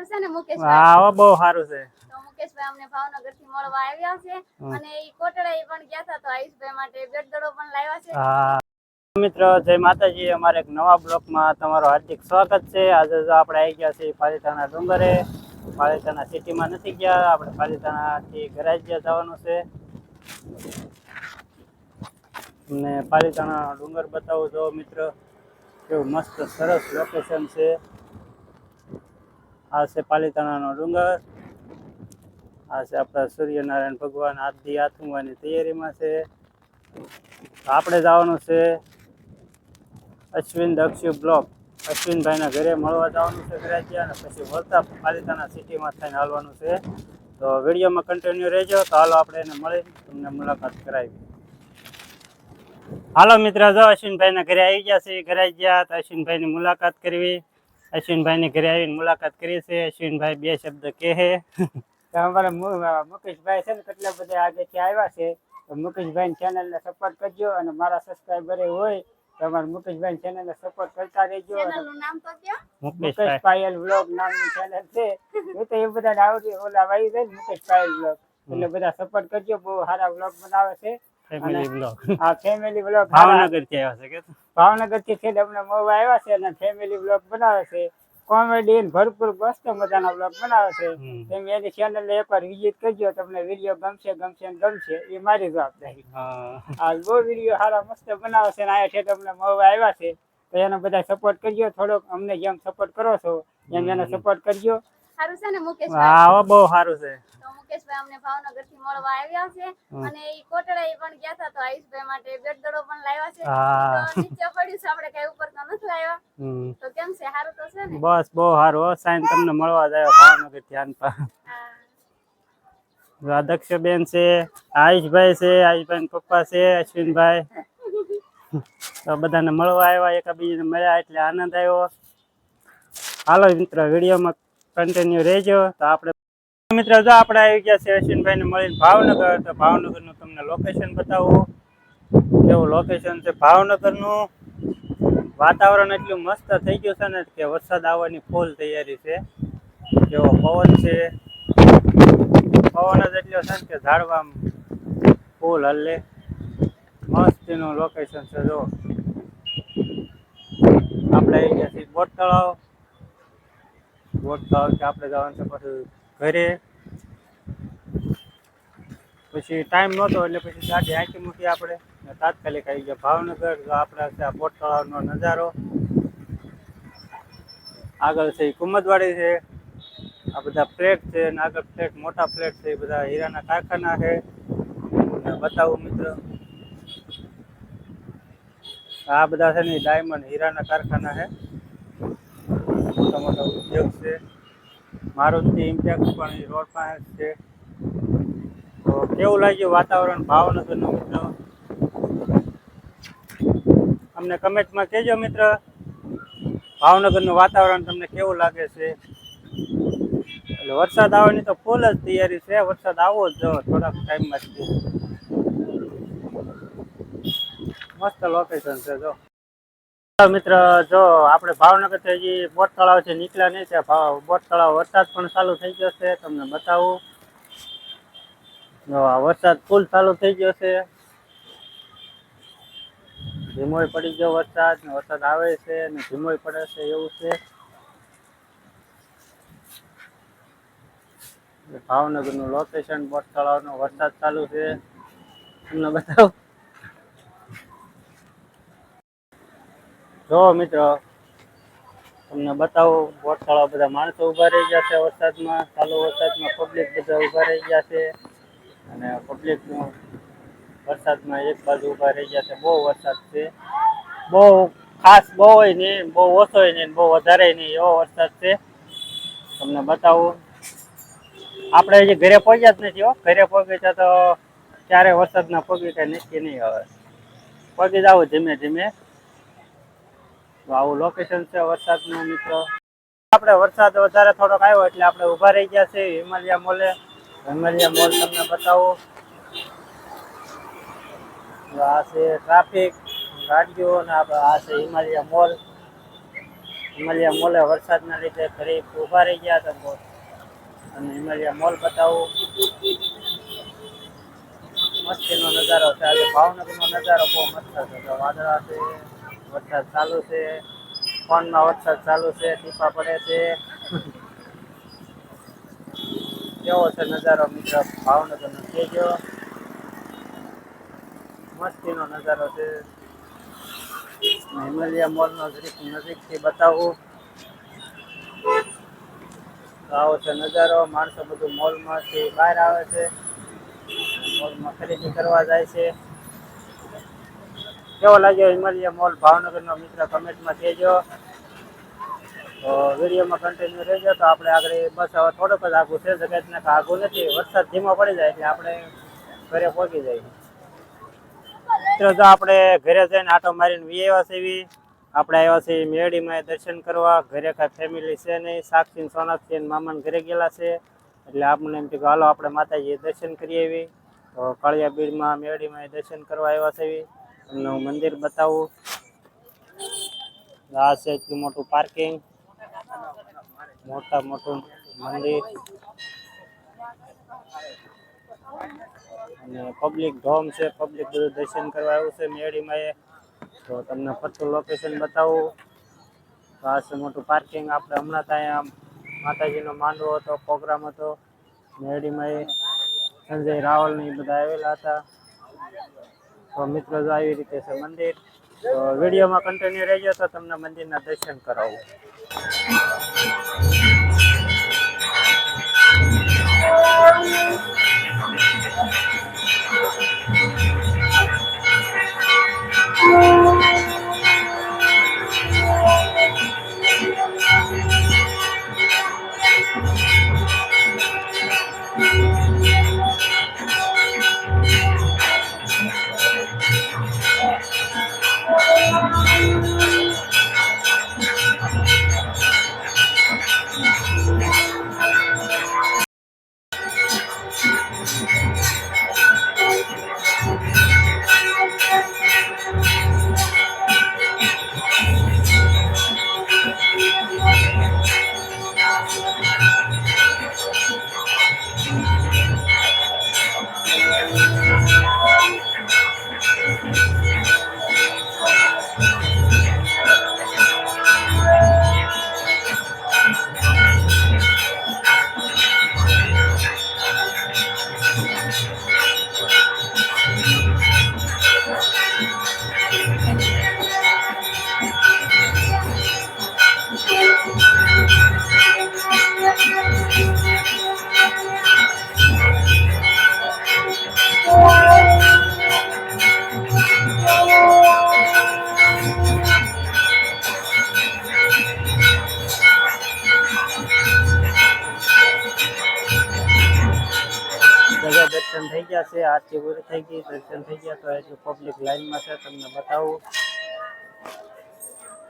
સારું છે ને મુકેશભાઈ? હા બહુ સારું છે. તો મુકેશભાઈ અમને ભાવનગર થી મળવા આવ્યા છે અને ઈ કોટડા પણ ગયા હતા, તો આયુષભાઈ માટે બેટદડો પણ લાવ્યા છે. હા મિત્રો જય માતાજી, અમારે એક નવા બ્લોકમાં તમારું હાર્દિક સ્વાગત છે. આજે આપણે આવી ગયા છીએ પાલિતાણા ડુંગરે. પાલિતાણા સિટીમાં નથી ગયા, આપણે પાલિતાણા થી ગરાજિયા જવાનું છે અને પાલિતાણા ડુંગર બતાવું જો મિત્ર, કેવું મસ્ત સરસ લોકેશન છે. આ છે પાલિતાણા નો ડુંગર. આ છે આપણા સૂર્યનારાયણ ભગવાન આરતી આથમવાની તૈયારીમાં છે. આપણે જવાનું છે અશ્વિન દક્ષિણ બ્લોક. અશ્વિનભાઈના ઘરે મળવા જવાનું છે ગરાજિયા, અને પછી વળતા પાલિતાણા સિટીમાં થઈને હાલવાનું છે. તો વિડીયોમાં કન્ટિન્યુ રહેજો. તો હાલો આપણે એને મળી તમને મુલાકાત કરાવી. હાલો મિત્ર, જો અશ્વિનભાઈના ઘરે આવી ગયા છે ગરાજિયા, તો અશ્વિનભાઈની મુલાકાત કરવી. અશ્વિનભાઈની ઘરે આવીને મુલાકાત કરી છે. અશ્વિનભાઈ બે શબ્દ કહે. અમારા મુકેશભાઈ છે ને કેટલા બધા આગળથી આવ્યા છે, તો મુકેશભાઈ ચેનલ ને સપોર્ટ કરજો, અને મારા સબસ્ક્રાઈબર હોય તો અમારા મુકેશભાઈ ચેનલ ને સપોર્ટ કરતા રહેજો. ચેનલનું નામ તો કયો? મુકેશ પાયલ વ્લોગ નામની ચેનલ છે. હું તો એ બધા આવડી ઓલા વાઈ જાય મુકેશ પાયલ વ્લોગ, એટલે બધા સપોર્ટ કરજો. બહુ સારા વ્લોગ બનાવે છે. Family blog. આ ફેમિલી વ્લોગ ભાવનગર થી આવ્યા છે કે ભાવનગર થી છે અમને મળવા આવ્યા છે, અને ફેમિલી વ્લોગ બનાવે છે. કોમેડી ભરપૂર મસ્ત મજાના વ્લોગ બનાવે છે. તમે એની ચેનલ એકવાર વિઝિટ કરજો, તમને વિડીયો ગમશે ગમશે ને ગમશે, એ મારી જવાબદારી. આ બહુ વિડીયો સારા મસ્ત બનાવે છે, અને આયા છે તમને મળવા આવ્યા છે, તો એને બધા સપોર્ટ કરજો. થોડોક અમને જેમ સપોર્ટ કરો છો એમ એને સપોર્ટ કરજો. સારું છે ને મુકેશભાઈ? હા બહુ સારું છે. તો મુકેશભાઈ અમને ભાવનગર થી મળવા આવ્યા છે અને ઈ કોટડા પણ ગયા હતા, તો આયુષભાઈ માટે બેટદડો પણ લાવ્યા છે. તો નીચે પડ્યું છે, આપણે કઈ ઉપર તો નથી લાવ્યા. તો કેમ છે, સારું તો છે ને? બસ બહુ સારું. સાઈન તમને મળવા જાય ભાવનગર થી આનપા. દક્ષબેન છે, આયુષભાઈ છે, આયુષભાઈ પપ્પા છે, અશ્વિનભાઈ, તો બધાને મળવા આવ્યા, એકાબીજાને મળ્યા એટલે આનંદ આવ્યો. હાલો મિત્ર, વિડીયોમાં કન્ટિન્યુ રહેજો. તો આપણે મિત્ર જો આપણે આવી ગયા છે અશ્વિનભાઈ ને મળીને ભાવનગર. તો ભાવનગર નું તમને લોકેશન બતાવું, કેવું લોકેશન છે ભાવનગરનું. વાતાવરણ એટલું મસ્ત થઈ ગયું છે ને કે વરસાદ આવવાની ફૂલ તૈયારી છે. જેવો પવન છે, પવન જ એટલો છે ને કે ઝાડવા ફૂલ હલ્લે. મસ્તીનું લોકેશન છે. જો આપણે આવી ગયા છીએ બોટ તળાવ. બોટ તળાવથી આપણે જવાનું છે પછી ઘરે. પછી ટાઈમ નહોતો એટલે પછી ગાડી હાંકી મૂકી આપણે, તાત્કાલિક આવી ગયા ભાવનગર. આપણે બોટ તળાવનો નજારો. આગળ છે કુમદવાડી છે, આ બધા ફ્લેટ છે, અને આગળ ફ્લેટ મોટા ફ્લેટ છે, એ બધા હીરાના કારખાના છે. બતાવું મિત્ર, આ બધા છે ને ડાયમંડ હીરાના કારખાના છે, મોટા મોટા ઉદ્યોગ છે. મારુતિ ઇમ્પેક્ટ પણ એ રોડ પાસે છે. તો કેવું લાગ્યું વાતાવરણ ભાવનગરનું મિત્ર, અમને કમેન્ટમાં કહેજો મિત્ર. ભાવનગરનું વાતાવરણ તમને કેવું લાગે છે? એટલે વરસાદ આવવાની તો ફૂલ જ તૈયારી છે. વરસાદ આવવો જ જો થોડાક ટાઈમમાં જ. મસ્ત લોકેશન છે. જો મિત્ર, જો આપણે ભાવનગર થી હજી બોટ તળાવ છે નીકળ્યા નહીં છે. બોટ તળાવ વરસાદ પણ ચાલુ થઈ ગયો છે, તમને બતાવું. જો આ વરસાદ ફૂલ ચાલુ થઈ ગયો છે. ધીમોય પડી ગયો વરસાદ, ને વરસાદ આવે છે ને ધીમોય પડે છે, એવું છે. ભાવનગરનું લોકેશન, બોટ તળાવનો વરસાદ ચાલુ છે, તમને બતાવું. જો મિત્રો તમને બતાવું, બોટ તળાવ બધા માણસો ઉભા રહી ગયા છે વરસાદમાં. ચાલુ વરસાદમાં પબ્લિક બધા ઉભા રહી ગયા છે, અને પબ્લિકનું વરસાદમાં એક બાજુ ઉભા રહી ગયા છે. બહુ વરસાદ છે, બહુ ખાસ બહુ હોય નહીં, બહુ ઓછો હોય નહીં, બહુ વધારે નહીં, એવો વરસાદ છે. તમને બતાવું. આપણે હજી ઘરે પહોંચ્યા જ નથી હો. ઘરે પહોંચ્યા તો ક્યારે વરસાદના પગી કઈ નક્કી નહીં આવે. પગી જ આવું ધીમે ધીમે. તો આવું લોકેશન છે વરસાદનું મિત્ર. આપણે વરસાદ વધારે થોડોક આવ્યો એટલે આપણે ઊભા રહી ગયા છે હિમાલયા મોલે. હિમાલયા મોલ તમને બતાવું. આ છે ટ્રાફિક, ગાડીઓ, અને આ છે હિમાલયા મોલ. હિમાલયા મોલે વરસાદના લીધે ઘરે ઊભા રહી ગયા હતા બહુ. અને હિમાલયા મોલ બતાવું. મસ્તીનો નજારો છે. આજે ભાવનગરનો નજારો બહુ મસ્ત છે. વાદળા છે, વરસાદ ચાલુ છે, ફોનમાં વરસાદ ચાલુ છે, ટીપા પડે છે. કેવો છે નજારો મિત્ર ભાવનગરનો કહેજો. મસ્તીનો નજારો છે. હિમાલયા મોલનો નજીકથી બતાવું. આવો છે નજારો. માણસો બધું મોલમાંથી બહાર આવે છે, મોલમાં ખરીદી કરવા જાય છે. કેવો લાગ્યો હિમાલયા મોલ ભાવનગરનો મિત્ર કમેન્ટમાં કહેજો. તો વિડીયોમાં કન્ટિન્યુ રહેજો. તો આપણે આગળ બસ હવે થોડુંક જ આગું છે, જગતને આગું નથી. વરસાદ ધીમો પડી જાય એટલે આપણે ઘરે પહોંચી જાય. મિત્રો જો આપણે ઘરે જઈને આટો મારીને વી આવ્યા છે. આપણે આવ્યા છીએ મેરડીમાં દર્શન કરવા. ઘરે કાંઈ ફેમિલી છે નહીં. સાક્ષી સોનાક્ષી મામાને ઘરે ગયેલા છે એટલે આપણને એમ કે હાલો આપણે માતાજીએ દર્શન કરી આવી. તો કાળિયા બીડમાં મેરડીમાં દર્શન કરવા આવ્યા છે. તમને હું મંદિર બતાવું. આ છે એટલું મોટું પાર્કિંગ, મોટું મંદિર અને પબ્લિક ધોમ છે. પબ્લિક બધું દર્શન કરવા આવ્યું છે મેરડીમાં. તો તમને ફરતું લોકેશન બતાવું. તો આ છે મોટું પાર્કિંગ. આપણે હમણાં ત્યાં માતાજીનો માંડવો હતો, પ્રોગ્રામ હતો મેરડીમાં. સંજય રાવલ ને બધા આવેલા હતા. તો મિત્રો જો આવી રીતે છે મંદિર. તો વિડીયોમાં કન્ટિન્યુ રહેજો તો તમને મંદિરના દર્શન કરાવું. દર્શન થઈ ગયા છે. આરતી પૂરી થઈ ગઈ, દર્શન થઈ ગયા. તો એટલું પબ્લિક લાઈનમાં છે, તમને બતાવું.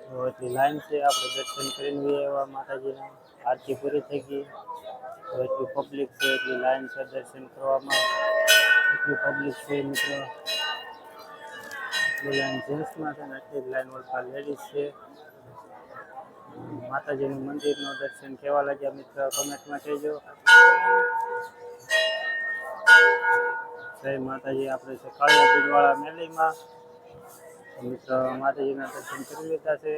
તો એટલી લાઈન છે. આપણે દર્શન કરીને એવા માતાજીના આરતી પૂરી થઈ ગઈ. તો એટલું પબ્લિક છે, એટલી લાઈન છે દર્શન કરવામાં. એટલું પબ્લિક છે મિત્રો. એટલી લાઈન જેન્ટ્સમાં છે ને એટલી લાઈન ઓળખા લેડીઝ છે. માતાજીનું મંદિરનું દર્શન કેવા લાગ્યા મિત્ર કમેન્ટમાં કહેજો. જય માતાજી. આપણે છે કાળિયા બીડવાળા મેલીમાં. મિત્રો માતાજીના દર્શન કરી લીધા છે.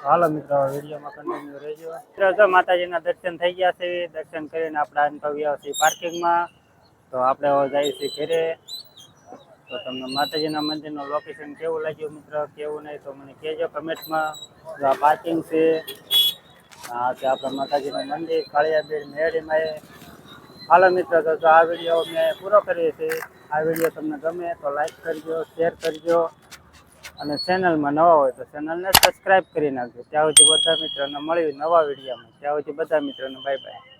હાલો મિત્રો વિડીયોમાં કન્ટિન્યુ રહેજો. મિત્રો જો માતાજીના દર્શન થઈ ગયા છે. દર્શન કરીને આપણે આવ્યા છીએ પાર્કિંગમાં. તો આપણે હવે જઈએ છીએ ઘરે. તો તમને માતાજીના મંદિરનું લોકેશન કેવું લાગ્યું મિત્રો, કેવું નહીં તો મને કહેજો કમેન્ટમાં. આ પાર્કિંગ છે. આ છે આપણે માતાજીનું મંદિર કાળિયા બીડ મેરડીમાં. હાલો મિત્રો તો આ વિડીયો મેં પૂરો કરીએ છીએ. આ વિડીયો તમને ગમે તો લાઈક કરજો, શેર કરજો અને ચેનલમાં નવા હોય તો ચેનલને સબસ્ક્રાઈબ કરી નાખજો. ત્યાં સુધી બધા મિત્રોને મળ્યું નવા વિડીયોમાં. ત્યાં સુધી બધા મિત્રોને બાય બાય.